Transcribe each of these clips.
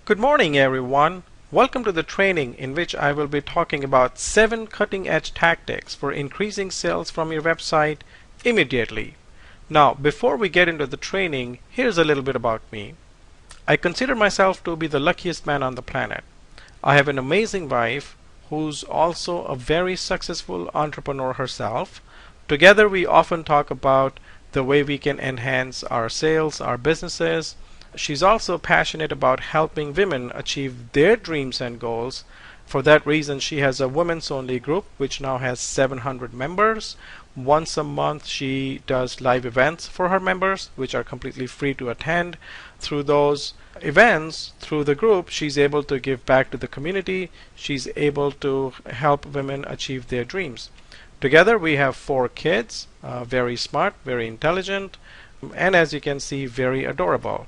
Good morning, everyone. Welcome to the training in which I will be talking about 7 cutting-edge tactics for increasing sales from your website immediately. Now, before we get into the training, here's a little bit about me. I consider myself to be the luckiest man on the planet. I have an amazing wife who's also a very successful entrepreneur herself. Together, we often talk about the way we can enhance our sales, our businesses. She's also passionate about helping women achieve their dreams and goals. For that reason, she has a women's only group which now has 700 members. Once a month, she does live events for her members, which are completely free to attend. Through those events, through the group, she's able to give back to the community. She's able to help women achieve their dreams. Together, we have 4 kids, very smart, very intelligent, and as you can see, very adorable.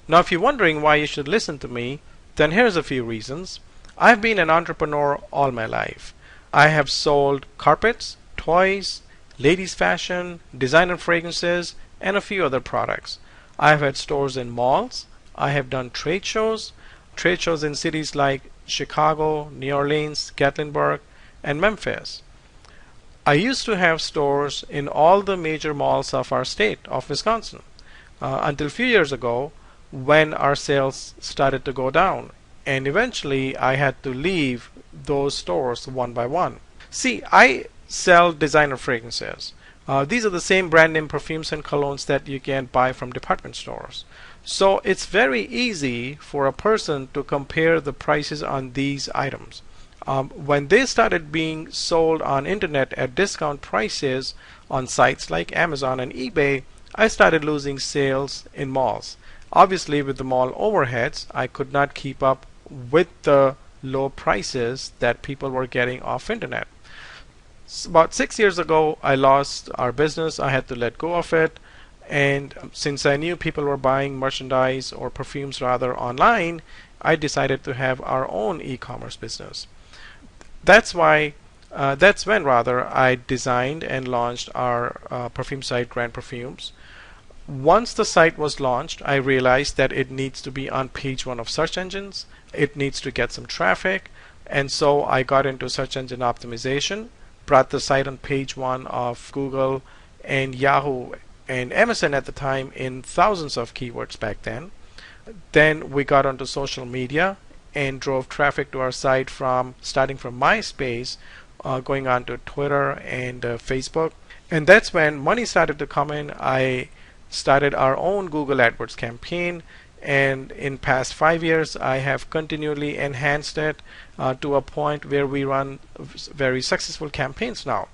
Now, if you're wondering why you should listen to me, then here's a few reasons. I've been an entrepreneur all my life. I have sold carpets, toys, ladies' fashion, designer fragrances, and a few other products. I've had stores in malls. I have done trade shows in cities like Chicago, New Orleans, Gatlinburg, and Memphis. I used to have stores in all the major malls of our state of Wisconsin until a few years ago, when our sales started to go down, and eventually I had to leave those stores one by one. See, I sell designer fragrances. These are the same brand name perfumes and colognes that you can buy from department stores. So it's very easy for a person to compare the prices on these items. When they started being sold on internet at discount prices on sites like Amazon and eBay, I started losing sales in malls. Obviously, with the mall overheads, I could not keep up with the low prices that people were getting off internet. About 6 years ago, I lost our business. I had to let go of it. And since I knew people were buying merchandise or perfumes rather online, I decided to have our own e-commerce business. That's when I designed and launched our perfume site, Grand Perfumes. Once the site was launched, I realized that it needs to be on page 1 of search engines. It needs to get some traffic. And so I got into search engine optimization, brought the site on page 1 of Google and Yahoo and MSN at the time in thousands of keywords back then. Then we got onto social media and drove traffic to our site starting from MySpace, going on to Twitter and Facebook. And that's when money started to come in. I started our own Google AdWords campaign, and in past 5 years I have continually enhanced it to a point where we run very successful campaigns now.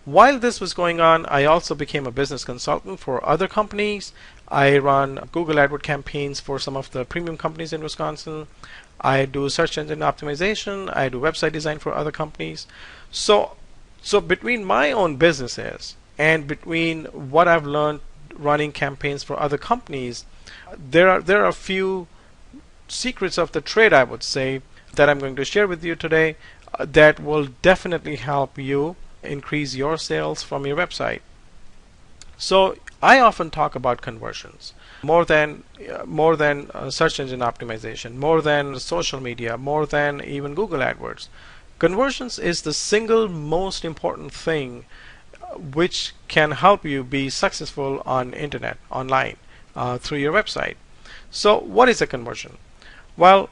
While this was going on, I also became a business consultant for other companies. I run Google AdWords campaigns for some of the premium companies in Wisconsin. I do search engine optimization. I do website design for other companies. So between my own businesses and between what I've learned running campaigns for other companies, there are a few secrets of the trade, I would say, that I'm going to share with you today that will definitely help you increase your sales from your website. So I often talk about conversions more than search engine optimization, more than social media, more than even Google AdWords. Conversions is the single most important thing which can help you be successful on internet, online, through your website. So what is a conversion? Well,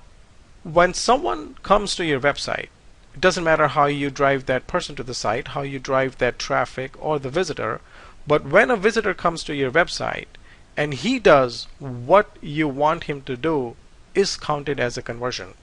when someone comes to your website, it doesn't matter how you drive that person to the site, how you drive that traffic or the visitor, but when a visitor comes to your website and he does what you want him to do, is counted as a conversion.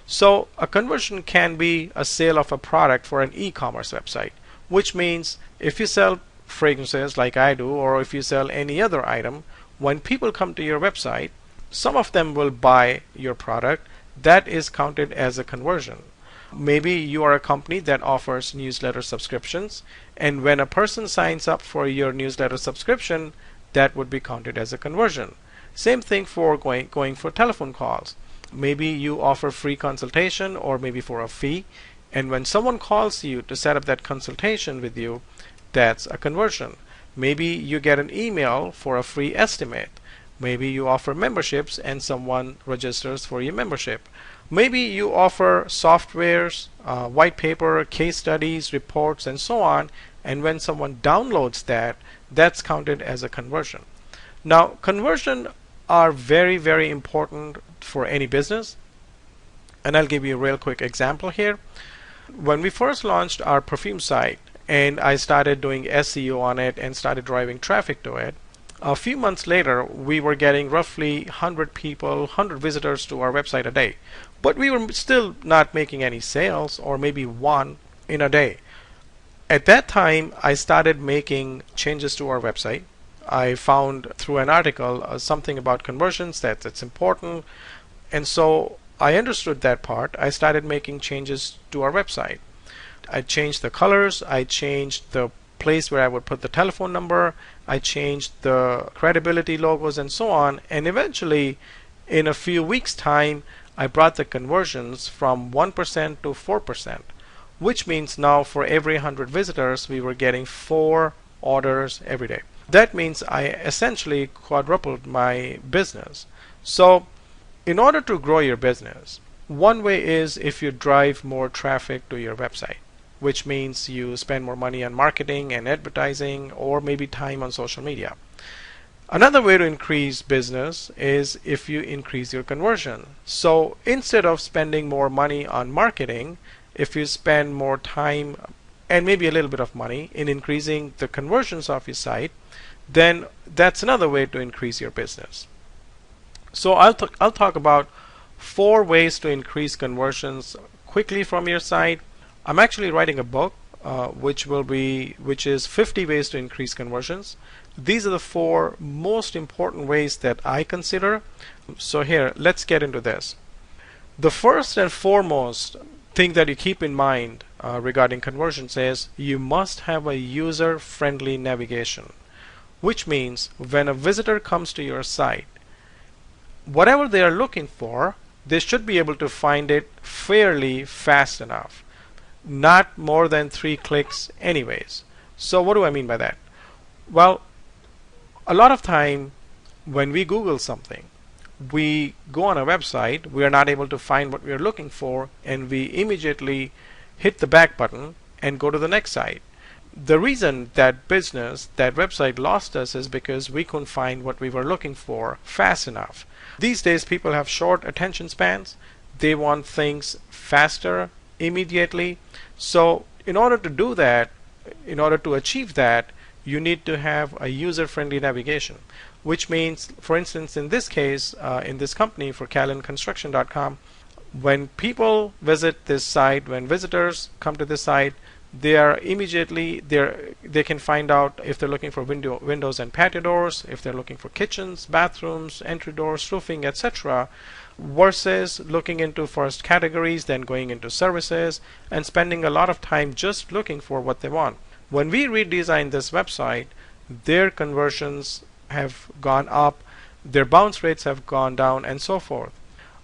So a conversion can be a sale of a product for an e-commerce website, which means if you sell fragrances like I do, or if you sell any other item, when people come to your website, some of them will buy your product. That is counted as a conversion. Maybe you are a company that offers newsletter subscriptions, and when a person signs up for your newsletter subscription, that would be counted as a conversion. Same thing for going for telephone calls. Maybe you offer free consultation, or maybe for a fee, and when someone calls you to set up that consultation with you, that's a conversion. Maybe you get an email for a free estimate. Maybe you offer memberships and someone registers for your membership. Maybe you offer softwares, white paper, case studies, reports, and so on, and when someone downloads that, that's counted as a conversion. Now, conversion are very, very important for any business, and I'll give you a real quick example here. When we first launched our perfume site and I started doing SEO on it and started driving traffic to it, a few months later we were getting roughly 100 people, 100 visitors to our website a day. But we were still not making any sales, or maybe one in a day. At that time, I started making changes to our website. I found through an article something about conversions that's important, and so I understood that part. I started making changes to our website. I changed the colors, I changed the place where I would put the telephone number, I changed the credibility logos and so on, and eventually in a few weeks time I brought the conversions from 1% to 4%, which means now for every 100 visitors we were getting 4 orders every day. That means I essentially quadrupled my business. So in order to grow your business, one way is if you drive more traffic to your website, which means you spend more money on marketing and advertising, or maybe time on social media. Another way to increase business is if you increase your conversion. So instead of spending more money on marketing, if you spend more time and maybe a little bit of money in increasing the conversions of your site, then that's another way to increase your business. So I'll talk about 4 ways to increase conversions quickly from your site. I'm actually writing a book which is 50 ways to increase conversions. These are the 4 most important ways that I consider. So here, let's get into this. The first and foremost thing that you keep in mind regarding conversions is you must have a user-friendly navigation, which means when a visitor comes to your site, whatever they are looking for, they should be able to find it fairly fast enough. Not more than 3 clicks anyways. So what do I mean by that? Well, a lot of time when we Google something, we go on a website, we are not able to find what we are looking for, and we immediately hit the back button and go to the next site. The reason that website lost us is because we couldn't find what we were looking for fast enough. These days people have short attention spans. They want things faster, immediately. So in order to do that, in order to achieve that, you need to have a user-friendly navigation, which means, for instance, in this case, in this company for callanconstruction.com, when people visit this site, when visitors come to this site, they are immediately they can find out if they're looking for windows and patio doors, if they're looking for kitchens, bathrooms, entry doors, roofing, etc., versus looking into first categories, then going into services, and spending a lot of time just looking for what they want. When we redesigned this website, their conversions have gone up, their bounce rates have gone down, and so forth.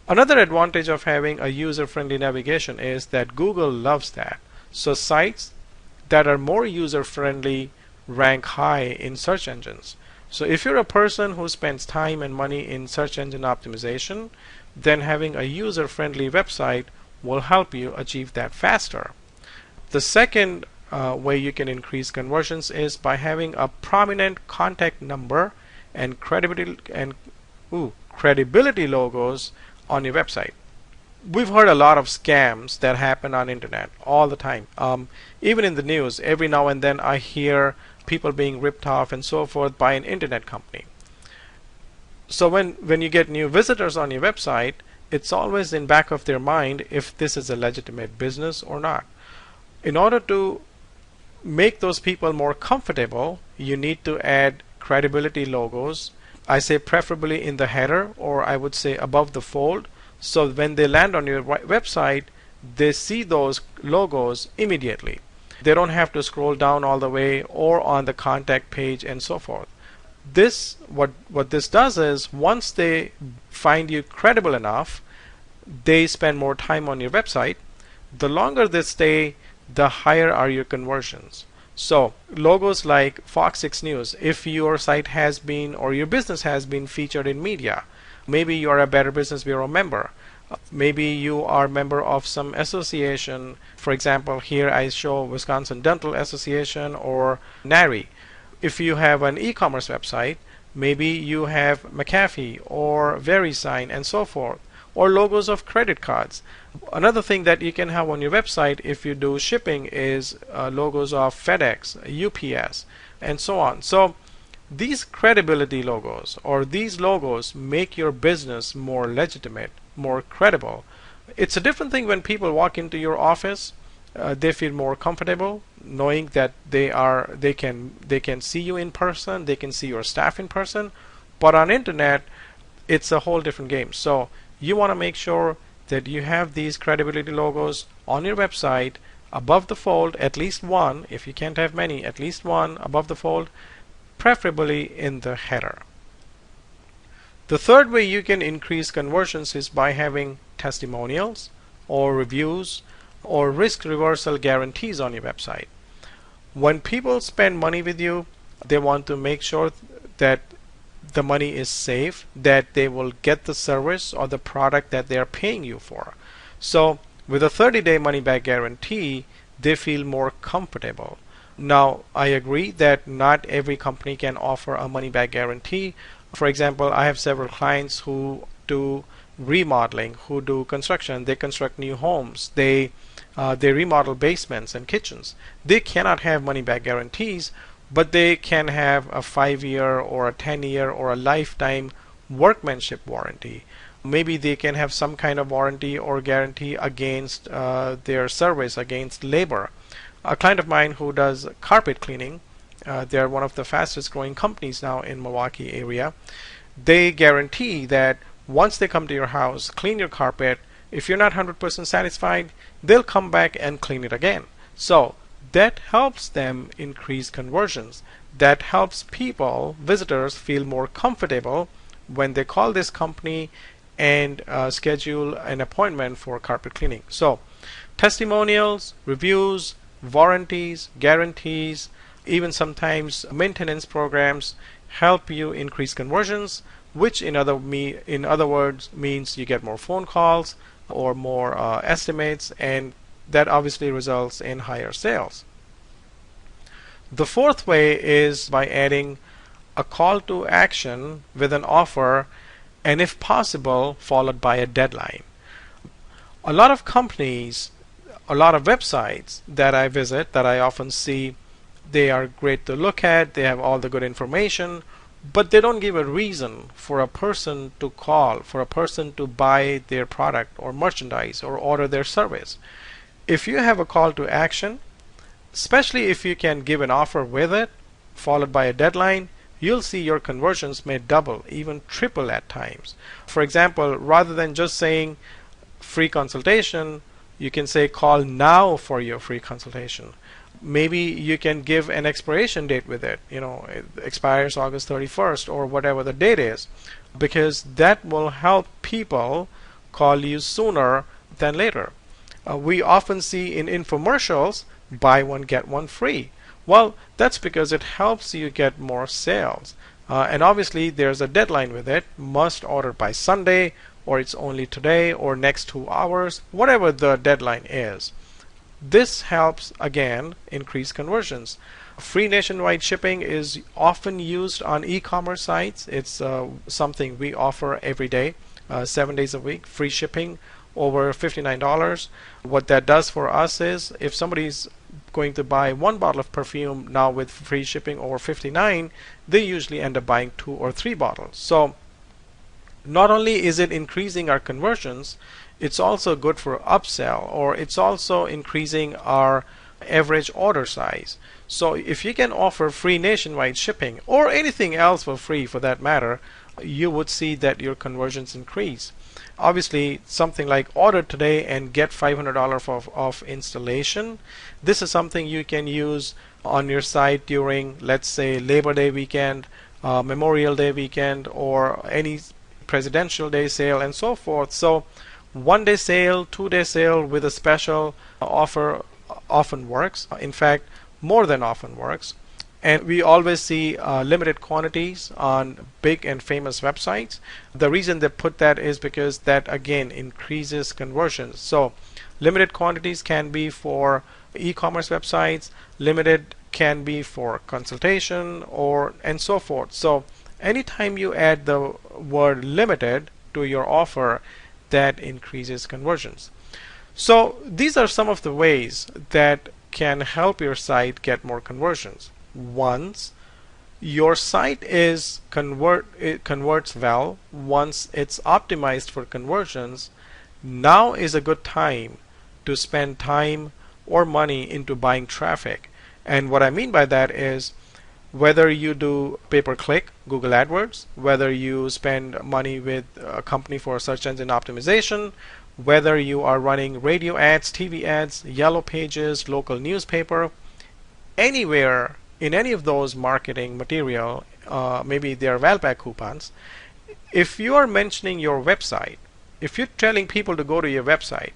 Another advantage of having a user-friendly navigation is that Google loves that. So sites that are more user-friendly rank high in search engines. So if you're a person who spends time and money in search engine optimization, then having a user-friendly website will help you achieve that faster. The second way you can increase conversions is by having a prominent contact number and credibility logos on your website. We've heard a lot of scams that happen on internet all the time. Even in the news, every now and then I hear people being ripped off and so forth by an internet company. So when you get new visitors on your website, it's always in back of their mind if this is a legitimate business or not. In order to make those people more comfortable, you need to add credibility logos. I say preferably in the header, or I would say above the fold. So when they land on your website, they see those logos immediately. They don't have to scroll down all the way or on the contact page and so forth. What this does is once they find you credible enough, they spend more time on your website. The longer they stay, the higher are your conversions. So logos like Fox 6 News, if your site has been or your business has been featured in media, maybe you are a Better Business Bureau member, maybe you are a member of some association. For example, here I show Wisconsin Dental Association or NARI. If you have an e-commerce website, maybe you have McAfee or VeriSign and so forth, or logos of credit cards. Another thing that you can have on your website if you do shipping is logos of FedEx, UPS, and so on. So these credibility logos or these logos make your business more legitimate, more credible. It's a different thing when people walk into your office. They feel more comfortable knowing that they can see you in person, they can see your staff in person. But on internet, it's a whole different game. So you want to make sure that you have these credibility logos on your website above the fold, at least one. If you can't have many, at least one above the fold, preferably in the header. The third way you can increase conversions is by having testimonials or reviews or risk reversal guarantees on your website. When people spend money with you, they want to make sure that the money is safe, that they will get the service or the product that they are paying you for. So with a 30-day money-back guarantee, they feel more comfortable. Now, I agree that not every company can offer a money-back guarantee. For example, I have several clients who do remodeling, who do construction. They construct new homes. They remodel basements and kitchens. They cannot have money-back guarantees, but they can have a 5-year or a 10-year or a lifetime workmanship warranty. Maybe they can have some kind of warranty or guarantee against their service, against labor. A client of mine who does carpet cleaning, they're one of the fastest growing companies now in Milwaukee area. They guarantee that once they come to your house, clean your carpet, if you're not 100% satisfied, they'll come back and clean it again. So that helps them increase conversions. That helps people, visitors, feel more comfortable when they call this company and schedule an appointment for carpet cleaning. So testimonials, reviews, warranties, guarantees, even sometimes maintenance programs help you increase conversions, which in other words means you get more phone calls or more estimates, and that obviously results in higher sales. The fourth way is by adding a call to action with an offer, and if possible, followed by a deadline. A lot of companies, a lot of websites that I visit, that I often see, they are great to look at, they have all the good information, but they don't give a reason for a person to call, for a person to buy their product or merchandise or order their service. If you have a call to action, especially if you can give an offer with it, followed by a deadline, you'll see your conversions may double, even triple at times. For example, rather than just saying free consultation, you can say call now for your free consultation. Maybe you can give an expiration date with it. It expires August 31st or whatever the date is, because that will help people call you sooner than later. We often see in infomercials, buy one get one free. Well, that's because it helps you get more sales. And obviously there's a deadline with it. Must order by Sunday, or it's only today or next 2 hours, whatever the deadline is. This helps again increase conversions. Free nationwide shipping is often used on e-commerce sites. It's something we offer every day, 7 days a week, free shipping over $59. What that does for us is if somebody's going to buy one bottle of perfume now with free shipping over $59, they usually end up buying 2 or 3 bottles. So not only is it increasing our conversions, it's also good for upsell, or it's also increasing our average order size. So if you can offer free nationwide shipping or anything else for free for that matter, you would see that your conversions increase. Obviously, something like order today and get $500 off installation. This is something you can use on your site during, let's say, Labor Day weekend, Memorial Day weekend, or any Presidential Day sale and so forth. So 1 day sale, 2 day sale with a special offer often works. In fact, more than often works. And we always see limited quantities on big and famous websites. The reason they put that is because that again increases conversions. So limited quantities can be for e-commerce websites, limited can be for consultation, or and so forth. So anytime you add the word limited to your offer, that increases conversions. So these are some of the ways that can help your site get more conversions. Once your site it converts well, once it's optimized for conversions, now is a good time to spend time or money into buying traffic. And what I mean by that is, whether you do pay-per-click, Google AdWords, whether you spend money with a company for search engine optimization, whether you are running radio ads, TV ads, yellow pages, local newspaper, anywhere in any of those marketing material, maybe they are Valpak coupons, if you are mentioning your website, if you're telling people to go to your website,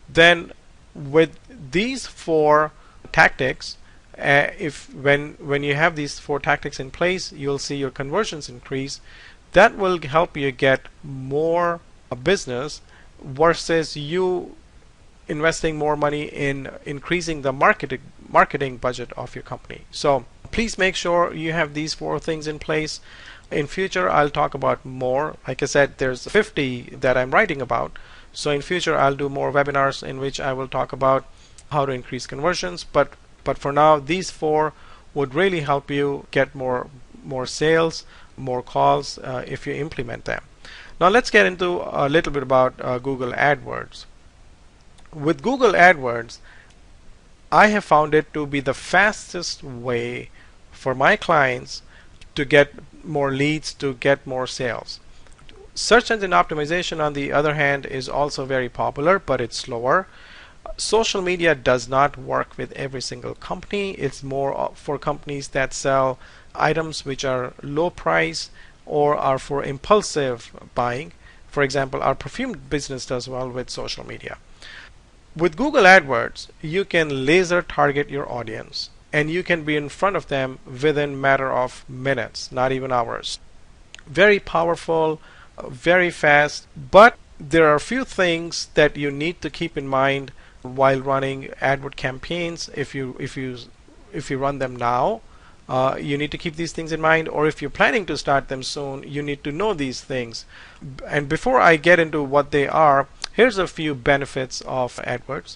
then with these four tactics, if when you have these four tactics in place, you'll see your conversions increase. That will help you get more business versus you investing more money in increasing the marketing budget of your company. So please make sure you have these four things in place. In future, I'll talk about more. Like I said, there's 50 that I'm writing about. So in future, I'll do more webinars in which I will talk about how to increase conversions. But for now, these four would really help you get more sales, more calls if you implement them. Now let's get into a little bit about Google AdWords. With Google AdWords, I have found it to be the fastest way for my clients to get more leads, to get more sales. Search engine optimization, on the other hand, is also very popular, but it's slower. Social media does not work with every single company. It's more for companies that sell items which are low price or are for impulsive buying. For example, our perfume business does well with social media. With Google AdWords, you can laser target your audience, and you can be in front of them within a matter of minutes, not even hours. Very powerful, very fast, but there are a few things that you need to keep in mind while running AdWord campaigns. If you run them now, you need to keep these things in mind, or if you're planning to start them soon, you need to know these things. And before I get into what they are, here's a few benefits of AdWords.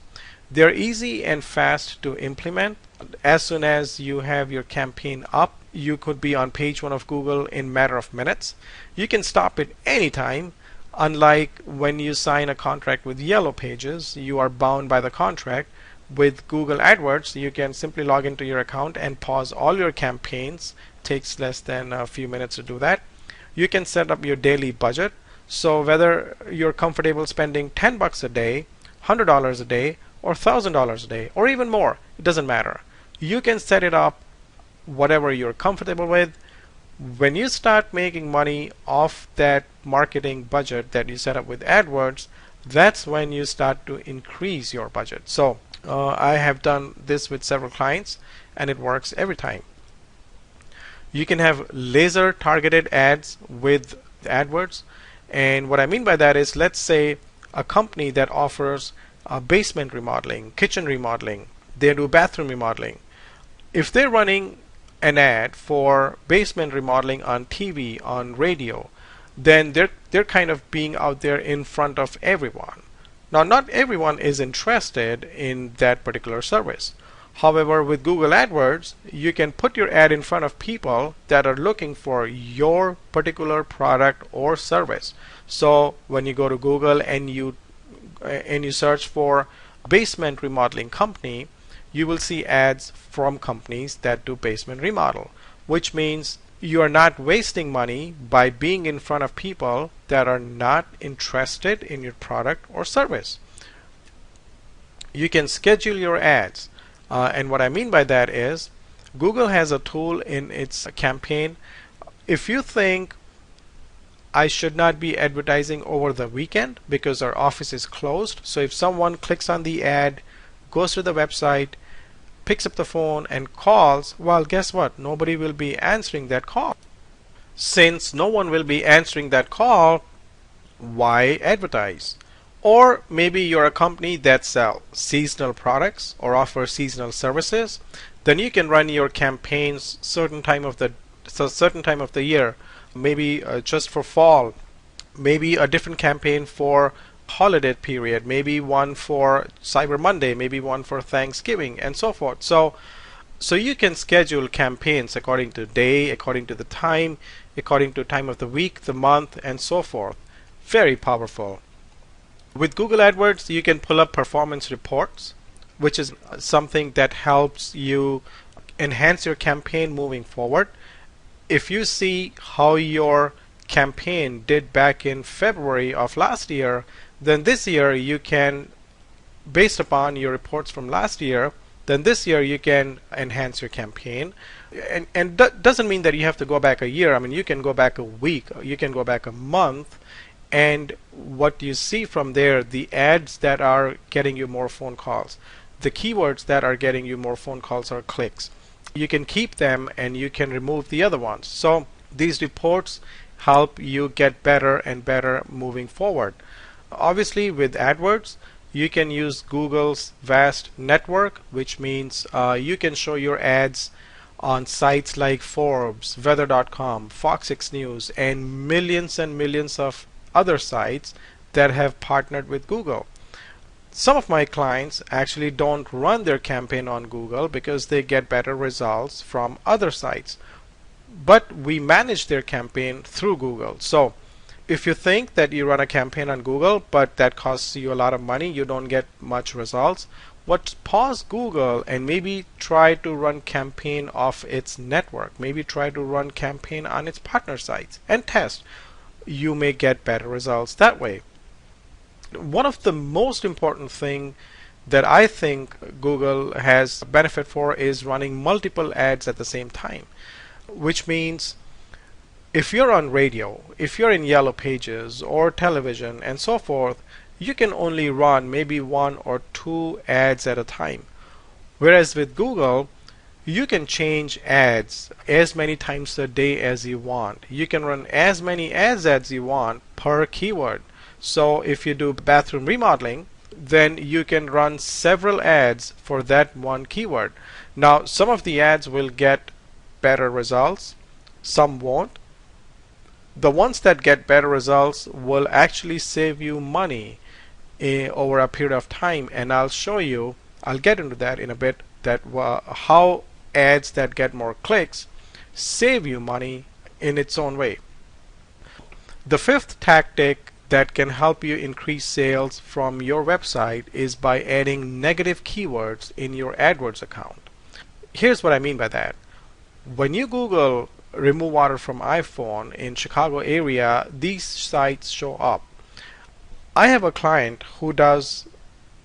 They're easy and fast to implement. As soon as you have your campaign up, you could be on page 1 of Google in a matter of minutes. You can stop it anytime. Unlike when you sign a contract with Yellow Pages, you are bound by the contract. With Google AdWords, you can simply log into your account and pause all your campaigns. It takes less than a few minutes to do that. You can set up your daily budget. So whether you're comfortable spending $10 a day, $100 a day, or $1,000 a day, or even more, it doesn't matter. You can set it up whatever you're comfortable with. When you start making money off that marketing budget that you set up with AdWords, that's when you start to increase your budget. So I have done this with several clients, and it works every time. You can have laser targeted ads with AdWords. And what I mean by that is, let's say a company that offers basement remodeling, kitchen remodeling, they do bathroom remodeling. If they're running an ad for basement remodeling on TV, on radio, then they're kind of being out there in front of everyone. Now, not everyone is interested in that particular service. However, with Google AdWords, you can put your ad in front of people that are looking for your particular product or service. So when you go to Google and you search for basement remodeling company, you will see ads from companies that do basement remodel, which means you are not wasting money by being in front of people that are not interested in your product or service. You can schedule your ads. And what I mean by that is, Google has a tool in its campaign. If you think I should not be advertising over the weekend because our office is closed, so if someone clicks on the ad, goes to the website, picks up the phone and calls, well, guess what? Nobody will be answering that call. Since no one will be answering that call, why advertise? Or maybe you're a company that sells seasonal products or offers seasonal services. Then you can run your campaigns certain time of the year, maybe just for fall, maybe a different campaign for holiday period, maybe one for Cyber Monday, maybe one for Thanksgiving, and so forth. So you can schedule campaigns according to day, according to the time, according to time of the week, the month, and so forth. Very powerful. With Google AdWords, you can pull up performance reports, which is something that helps you enhance your campaign moving forward. If you see how your campaign did back in February of last year, then this year you can, based upon your reports from last year, then this year you can enhance your campaign. And that doesn't mean that you have to go back a year. I mean, you can go back a week, you can go back a month, and what you see from there, the ads that are getting you more phone calls, the keywords that are getting you more phone calls or clicks, you can keep them and you can remove the other ones. So these reports help you get better and better moving forward. Obviously, with AdWords, you can use Google's vast network, which means you can show your ads on sites like Forbes, Weather.com, Fox 6 News, and millions of other sites that have partnered with Google. Some of my clients actually don't run their campaign on Google because they get better results from other sites, but we manage their campaign through Google. So if you think that you run a campaign on Google but that costs you a lot of money, you don't get much results, pause Google and maybe try to run campaign off its network. Maybe try to run campaign on its partner sites and test. You may get better results that way. One of the most important thing that I think Google has benefit for is running multiple ads at the same time, which means if you're on radio, if you're in Yellow Pages or television and so forth, you can only run maybe 1 or 2 ads at a time. Whereas with Google, you can change ads as many times a day as you want. You can run as many ads as you want per keyword. So if you do bathroom remodeling, then you can run several ads for that one keyword. Now, some of the ads will get better results, some won't. The ones that get better results will actually save you money over a period of time, and I'll show you, I'll get into that in a bit, that how ads that get more clicks save you money in its own way. The fifth tactic that can help you increase sales from your website is by adding negative keywords in your AdWords account. Here's what I mean by that. When you Google remove water from iPhone in Chicago area, these sites show up. I have a client who does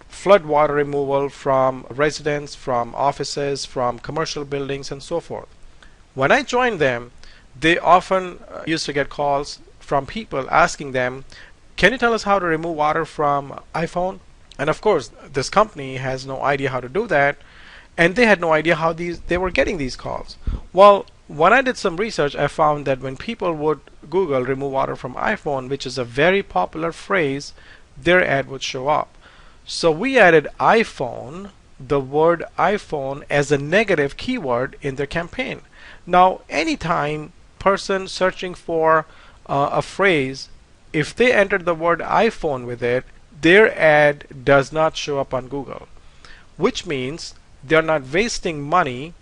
flood water removal from residents, from offices, from commercial buildings, and so forth. When I joined them, they often used to get calls from people asking them, can you tell us how to remove water from iPhone? And of course, this company has no idea how to do that, and they had no idea how they were getting these calls. Well, when I did some research, I found that when people would Google remove water from iPhone, which is a very popular phrase, their ad would show up. So we added iPhone, the word iPhone, as a negative keyword in their campaign. Now, anytime person searching for a phrase, if they entered the word iPhone with it, their ad does not show up on Google, which means they're not wasting money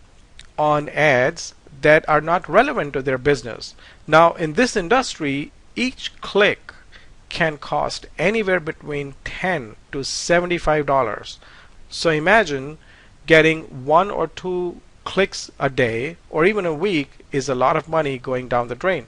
on ads that are not relevant to their business. Now, in this industry, each click can cost anywhere between $10 to $75. So imagine getting 1 or 2 clicks a day or even a week is a lot of money going down the drain.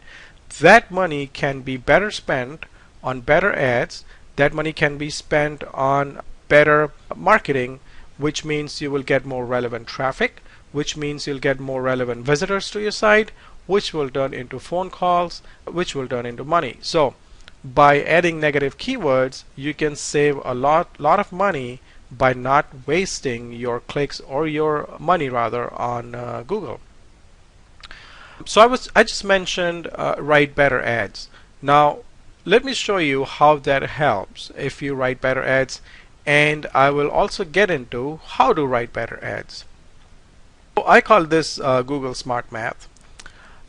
That money can be better spent on better ads. That money can be spent on better marketing, which means you will get more relevant traffic, which means you'll get more relevant visitors to your site, which will turn into phone calls, which will turn into money. So by adding negative keywords, you can save a lot of money by not wasting your clicks or your money rather on Google. So I just mentioned write better ads. Now let me show you how that helps if you write better ads, and I will also get into how to write better ads. So I call this Google Smart Math.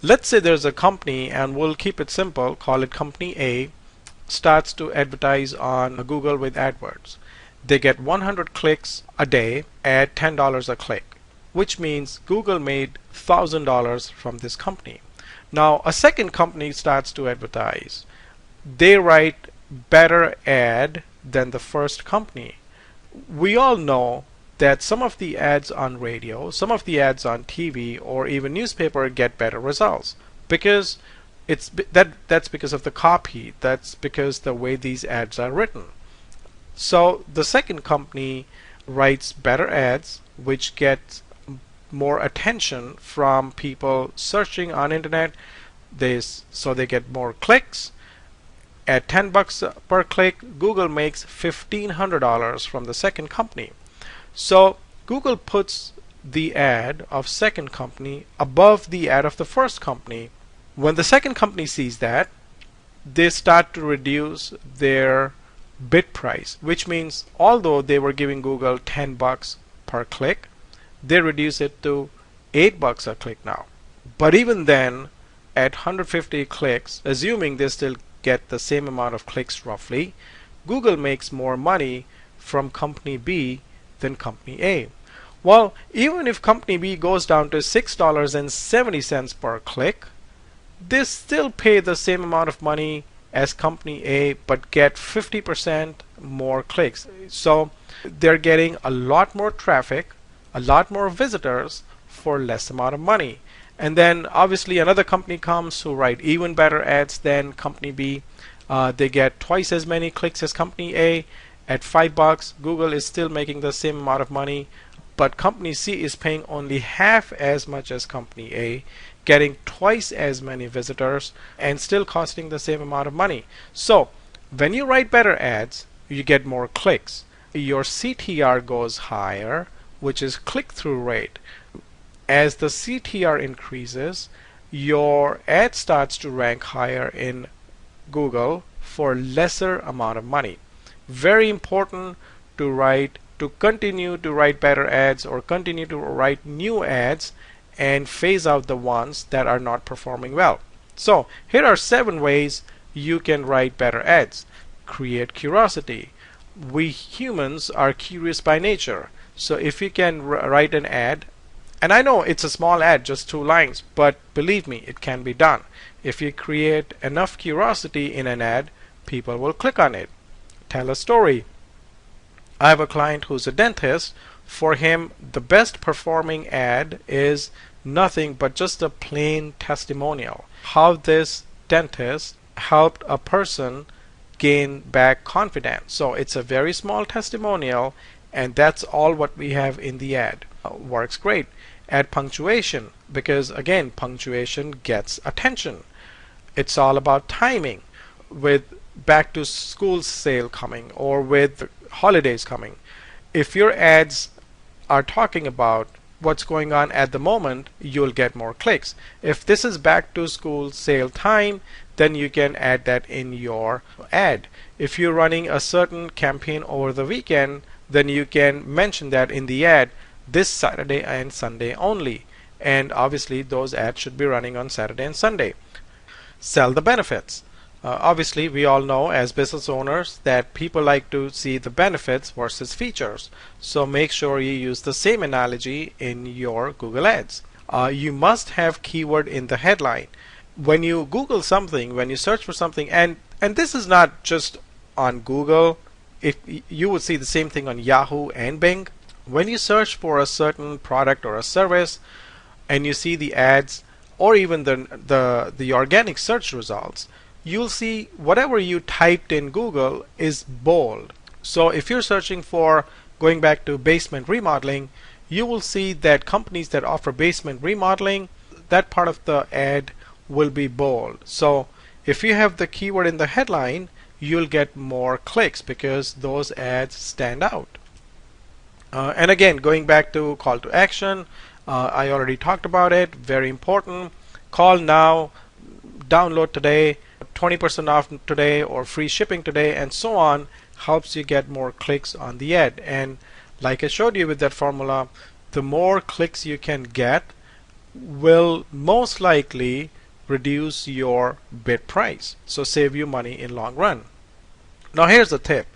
Let's say there's a company, and we'll keep it simple, call it company A, starts to advertise on Google with AdWords. They get 100 clicks a day at $10 a click, which means Google made $1,000 from this company. Now a second company starts to advertise. They write better ad than the first company. We all know that some of the ads on radio, some of the ads on TV, or even newspaper get better results because that's because of the copy. That's because the way these ads are written. So the second company writes better ads, which get more attention from people searching on internet. So they get more clicks. At $10 per click, Google makes $1,500 from the second company. So Google puts the ad of second company above the ad of the first company. When the second company sees that, they start to reduce their bid price, which means although they were giving Google $10 per click, they reduce it to $8 a click now. But even then, at 150 clicks, assuming they still get the same amount of clicks roughly, Google makes more money from company B than company A. Well, even if company B goes down to $6.70 per click, they still pay the same amount of money as company A but get 50% more clicks. So they're getting a lot more traffic, a lot more visitors for less amount of money. And then obviously another company comes who write even better ads than company B. They get twice as many clicks as company A. At $5, Google is still making the same amount of money, but company C is paying only half as much as company A, getting twice as many visitors and still costing the same amount of money. So when you write better ads, you get more clicks. Your CTR goes higher, which is click-through rate. As the CTR increases, your ad starts to rank higher in Google for lesser amount of money. Very important to continue to write better ads or continue to write new ads and phase out the ones that are not performing well. So here are 7 ways you can write better ads. Create curiosity. We humans are curious by nature. So if you can write an ad, and I know it's a small ad, just 2 lines, but believe me, it can be done. If you create enough curiosity in an ad, people will click on it. Tell a story. I have a client who's a dentist. For him, the best performing ad is nothing but just a plain testimonial. How this dentist helped a person gain back confidence. So it's a very small testimonial, and that's all what we have in the ad. Works great. Add punctuation, because again, punctuation gets attention. It's all about timing. With back to school sale coming or with holidays coming, if your ads are talking about what's going on at the moment, you'll get more clicks. If this is back to school sale time, then you can add that in your ad. If you're running a certain campaign over the weekend, then you can mention that in the ad, this Saturday and Sunday only. And obviously those ads should be running on Saturday and Sunday. Sell the benefits. Obviously we all know as business owners that people like to see the benefits versus features. So make sure you use the same analogy in your Google ads. You must have keyword in the headline. When you Google something, when you search for something, and this is not just on Google, if you would see the same thing on Yahoo and Bing. When you search for a certain product or a service and you see the ads or even the organic search results, you'll see whatever you typed in Google is bold. So if you're searching for, going back to basement remodeling, you will see that companies that offer basement remodeling, that part of the ad will be bold. So if you have the keyword in the headline, you'll get more clicks because those ads stand out. And again, going back to call to action, I already talked about it. Very important. Call now, download today, 20% off today, or free shipping today, and so on, helps you get more clicks on the ad. And like I showed you with that formula, the more clicks you can get will most likely reduce your bid price, so save you money in long run. Now here's the tip.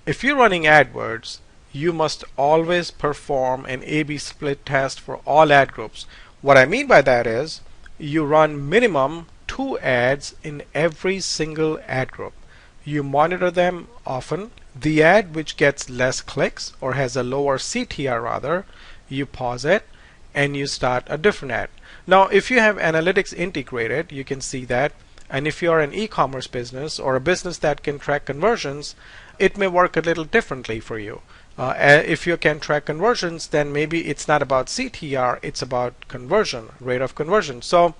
If you're running AdWords, you must always perform an A/B split test for all ad groups. What I mean by that is you run minimum 2 ads in every single ad group. You monitor them often. The ad which gets less clicks or has a lower CTR rather, you pause it and you start a different ad. Now if you have analytics integrated, you can see that. And if you're an e-commerce business or a business that can track conversions, it may work a little differently for you. If you can track conversions, then maybe it's not about CTR, it's about conversion, rate of conversion. So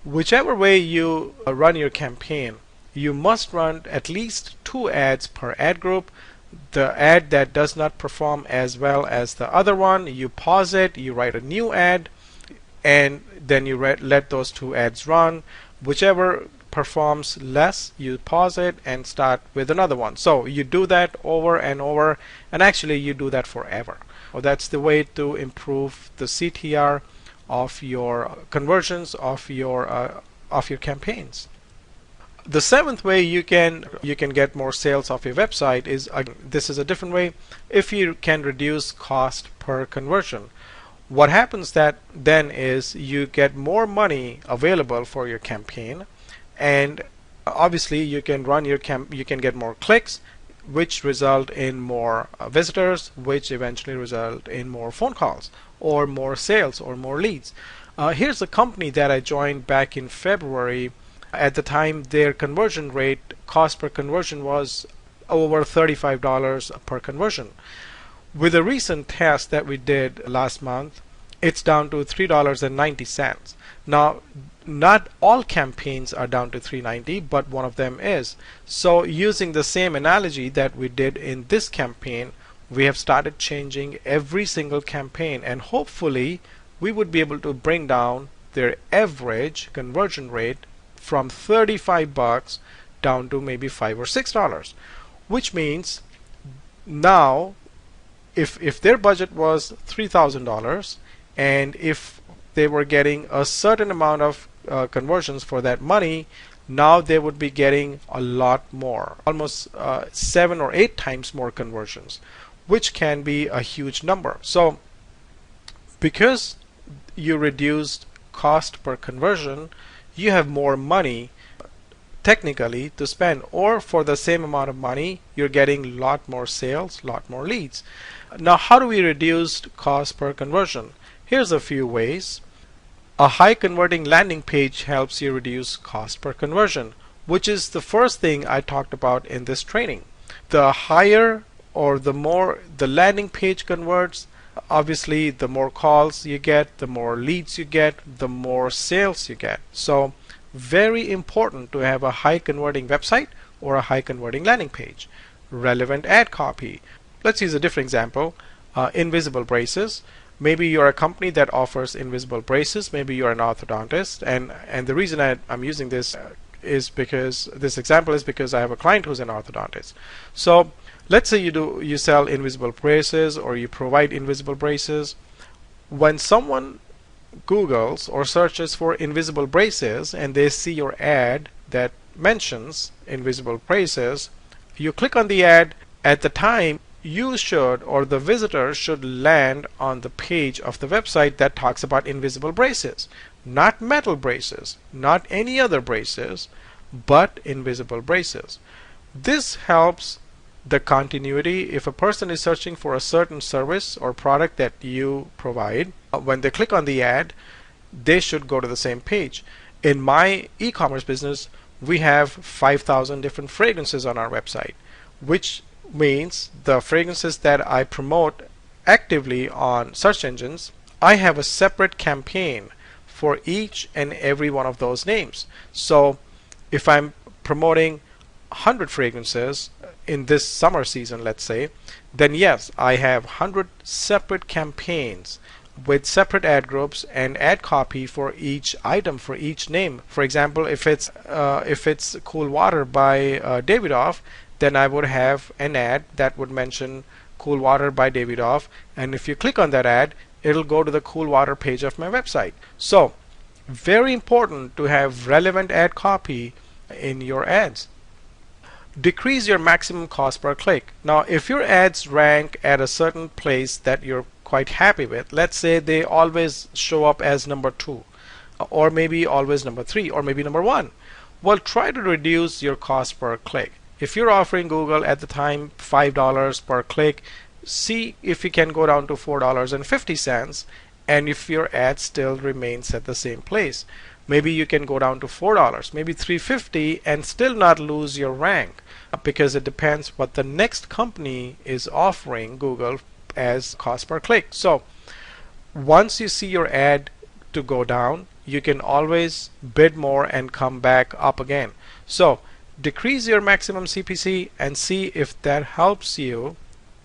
whichever way you run your campaign, you must run at least 2 ads per ad group. The ad that does not perform as well as the other one, you pause it, you write a new ad, and then you let those 2 ads run. Whichever performs less, you pause it and start with another one. So you do that over and over, and actually you do that forever. Well, that's the way to improve the CTR of your conversions of your campaigns. The 7th way you can get more sales off your website is, this is a different way, if you can reduce cost per conversion. What happens then is you get more money available for your campaign, and obviously you can run you can get more clicks, which result in more visitors, which eventually result in more phone calls or more sales or more leads. Here's a company that I joined back in February. At the time, their conversion rate, cost per conversion, was over $35 per conversion. With a recent test that we did last month, it's down to $3.90. Now, not all campaigns are down to $3.90, but one of them is. So using the same analogy that we did in this campaign, we have started changing every single campaign, and hopefully we would be able to bring down their average conversion rate from $35 down to maybe $5 or $6, which means now if their budget was $3,000, and if they were getting a certain amount of conversions for that money, now they would be getting a lot more, almost 7 or 8 times more conversions, which can be a huge number. So because you reduced cost per conversion, you have more money technically to spend, or for the same amount of money you're getting a lot more sales, lot more leads. Now how do we reduce cost per conversion? Here's a few ways. A high converting landing page helps you reduce cost per conversion, which is the first thing I talked about in this training. The higher or the more the landing page converts, obviously the more calls you get, the more leads you get, the more sales you get. So very important to have a high converting website or a high converting landing page. Relevant ad copy. Let's use a different example. Invisible braces. Maybe you're a company that offers invisible braces. Maybe you're an orthodontist, and the reason I'm using this is because this example is because I have a client who's an orthodontist. So let's say you sell invisible braces, or you provide invisible braces. When someone Googles or searches for invisible braces and they see your ad that mentions invisible braces, you click on the ad. At the time, you should, or the visitor should, land on the page of the website that talks about invisible braces, not metal braces, not any other braces, but invisible braces. This helps the continuity. If a person is searching for a certain service or product that you provide, when they click on the ad, they should go to the same page. In my e-commerce business, we have 5,000 different fragrances on our website, which means the fragrances that I promote actively on search engines, I have a separate campaign for each and every one of those names. So if I'm promoting 100 fragrances, in this summer season, let's say, then yes, I have 100 separate campaigns with separate ad groups and ad copy for each item, for each name. For example, if it's Cool Water by Davidoff, then I would have an ad that would mention Cool Water by Davidoff, and if you click on that ad, it'll go to the Cool Water page of my website. So very important to have relevant ad copy in your ads. Decrease your maximum cost per click. Now, if your ads rank at a certain place that you're quite happy with, let's say they always show up as number 2, or maybe always number 3, or maybe number 1, well, try to reduce your cost per click. If you're offering Google at the time $5 per click, see if you can go down to $4.50, and if your ad still remains at the same place. Maybe you can go down to $4, maybe $3.50, and still not lose your rank, because it depends what the next company is offering Google as cost per click. So once you see your ad to go down, you can always bid more and come back up again. So decrease your maximum CPC and see if that helps you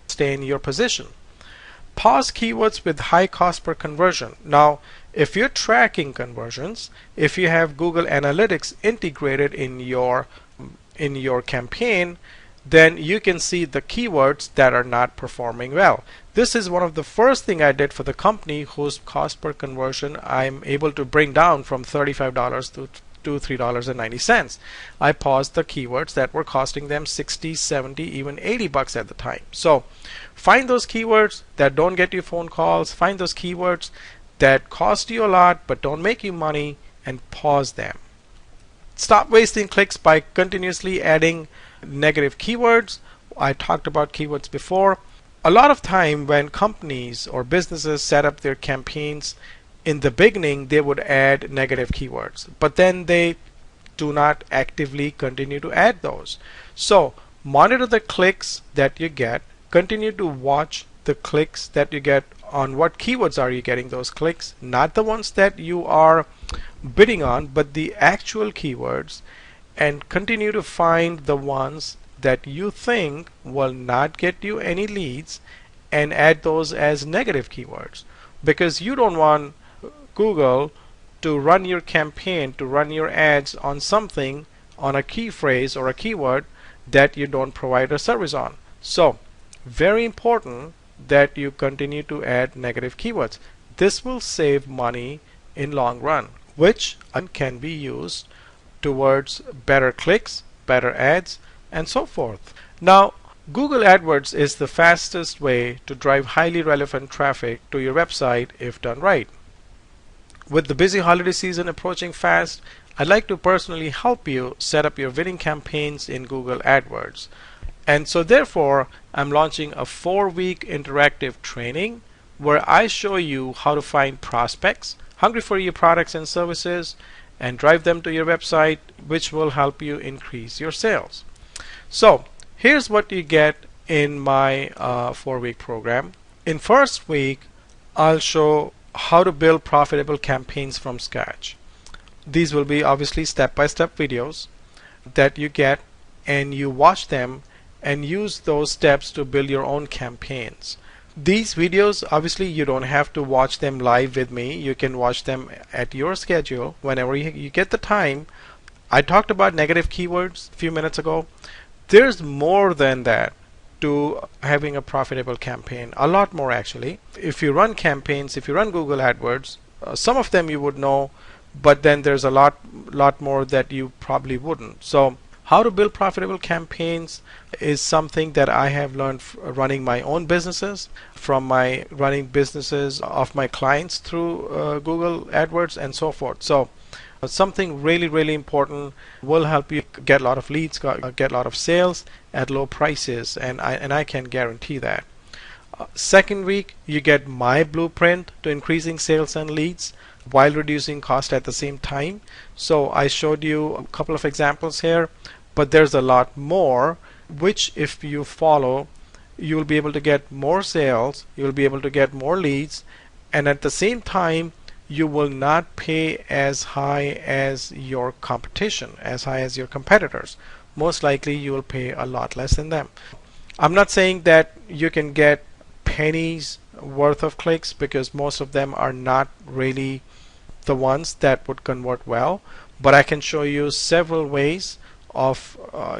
stay in your position. Pause keywords with high cost per conversion. Now, if you're tracking conversions, if you have Google Analytics integrated in your campaign, then you can see the keywords that are not performing well. This is one of the first thing I did for the company whose cost per conversion I'm able to bring down from $35 to $3.90. I paused the keywords that were costing them 60, 70, even $80 at the time. So find those keywords that don't get you phone calls, find those keywords that cost you a lot but don't make you money, and pause them. Stop wasting clicks by continuously adding negative keywords. I talked about keywords before. A lot of time when companies or businesses set up their campaigns, in the beginning they would add negative keywords, but then they do not actively continue to add those. So monitor the clicks that you get, continue to watch the clicks that you get. On what keywords are you getting those clicks? Not the ones that you are bidding on, but the actual keywords, and continue to find the ones that you think will not get you any leads and add those as negative keywords, because you don't want Google to run your campaign, to run your ads on something, on a key phrase or a keyword that you don't provide a service on. So very important that you continue to add negative keywords. This will save money in long run, which can be used towards better clicks, better ads, and so forth. Now, Google AdWords is the fastest way to drive highly relevant traffic to your website if done right. With the busy holiday season approaching fast, I'd like to personally help you set up your winning campaigns in Google AdWords. And so therefore, I'm launching a 4-week interactive training where I show you how to find prospects hungry for your products and services and drive them to your website, which will help you increase your sales. So here's what you get in my 4-week program. In first week, I'll show how to build profitable campaigns from scratch. These will be obviously step-by-step videos that you get, and you watch them and use those steps to build your own campaigns. These videos, obviously you don't have to watch them live with me. You can watch them at your schedule whenever you get the time. I talked about negative keywords a few minutes ago. There's more than that to having a profitable campaign, a lot more actually. If you run campaigns, if you run Google AdWords, some of them you would know, but then there's a lot more that you probably wouldn't. So how to build profitable campaigns is something that I have learned running my own businesses, from my running businesses of my clients through Google AdWords and so forth. So something really important, will help you get a lot of leads, get a lot of sales at low prices, and I can guarantee that. Second week, you get my blueprint to increasing sales and leads while reducing cost at the same time. So I showed you a couple of examples here, but there's a lot more, which if you follow, you'll be able to get more sales, you'll be able to get more leads, and at the same time you will not pay as high as your competition, as high as your competitors. most likely you will pay a lot less than them. I'm not saying that you can get pennies worth of clicks, because most of them are not really the ones that would convert well, but I can show you several ways of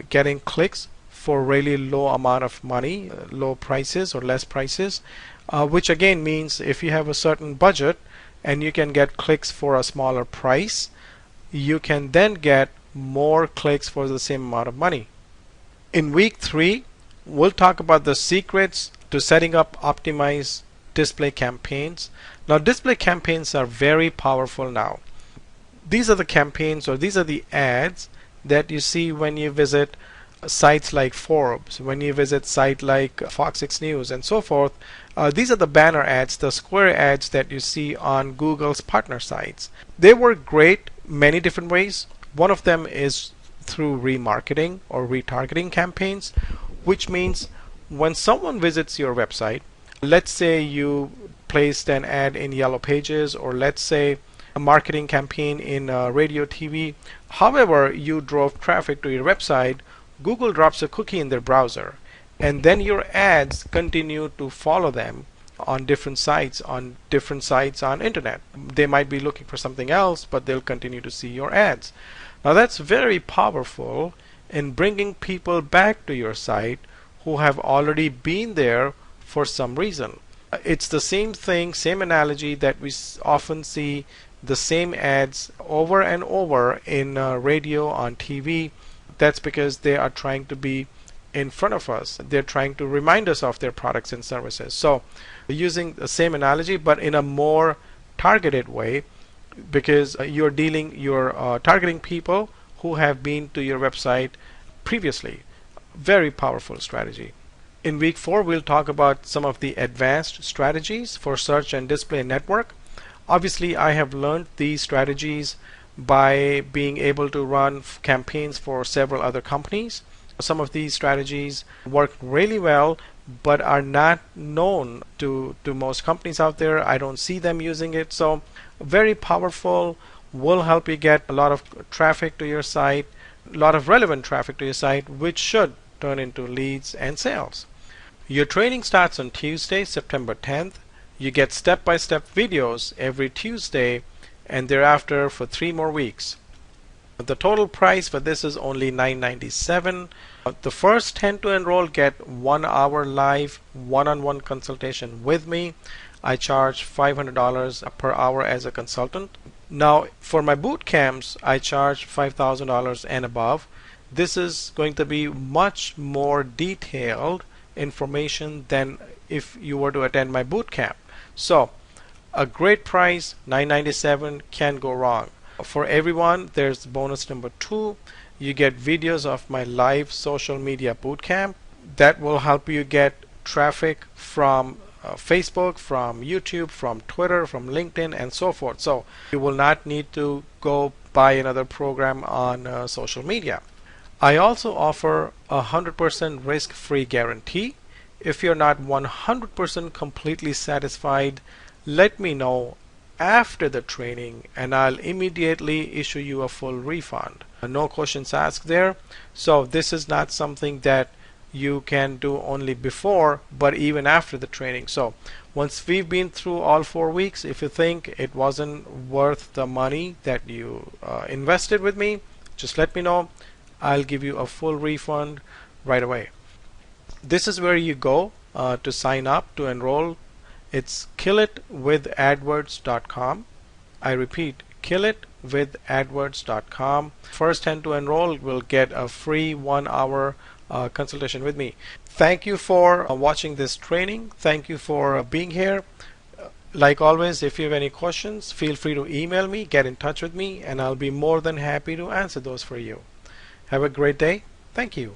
getting clicks for really low amount of money, low prices or less prices, which again means if you have a certain budget and you can get clicks for a smaller price, you can then get more clicks for the same amount of money. In week 3, we'll talk about the secrets to setting up optimized display campaigns. Now, display campaigns are very powerful now. These are the campaigns, or these are the ads that you see when you visit sites like Forbes, when you visit sites like Fox 6 News and so forth. These are the banner ads, the square ads that you see on Google's partner sites. They work great many different ways. One of them is through remarketing or retargeting campaigns, which means when someone visits your website, let's say you placed an ad in Yellow Pages, or let's say a marketing campaign in radio, TV, however you drove traffic to your website, Google drops a cookie in their browser, and then your ads continue to follow them on different sites on internet. They might be looking for something else, but they'll continue to see your ads. Now that's very powerful in bringing people back to your site who have already been there for some reason. It's the same thing, same analogy that we often see the same ads over and over in radio, on TV. That's because they are trying to be in front of us. They're trying to remind us of their products and services. So using the same analogy but in a more targeted way, because you're targeting people who have been to your website previously. Very powerful strategy. In week 4, we'll talk about some of the advanced strategies for search and display network. Obviously, I have learned these strategies by being able to run campaigns for several other companies. Some of these strategies work really well but are not known to most companies out there. I don't see them using it. So very powerful, will help you get a lot of traffic to your site, a lot of relevant traffic to your site, which should turn into leads and sales. Your training starts on Tuesday, September 10th. You get step-by-step videos every Tuesday, and thereafter for 3 more weeks. The total price for this is only $9.97. The first 10 to enroll get 1 hour live one-on-one consultation with me. I charge $500 per hour as a consultant. Now for my boot camps, I charge $5,000 and above. This is going to be much more detailed information than if you were to attend my boot camp. So a great price, $9.97, can't go wrong. For everyone, there's bonus number 2. You get videos of my live social media bootcamp that will help you get traffic from Facebook, from YouTube, from Twitter, from LinkedIn, and so forth. So you will not need to go buy another program on social media. I also offer a 100% risk-free guarantee. If you're not 100% completely satisfied, let me know after the training and I'll immediately issue you a full refund. No questions asked there. So this is not something that you can do only before, but even after the training. So once we've been through all 4 weeks, if you think it wasn't worth the money that you invested with me, just let me know. I'll give you a full refund right away. This is where you go to sign up, to enroll. It's killitwithadwords.com. I repeat, killitwithadwords.com. First 10 to enroll will get a free 1 hour consultation with me. Thank you for watching this training. Thank you for being here. Like always, if you have any questions, feel free to email me, get in touch with me, and I'll be more than happy to answer those for you. Have a great day. Thank you.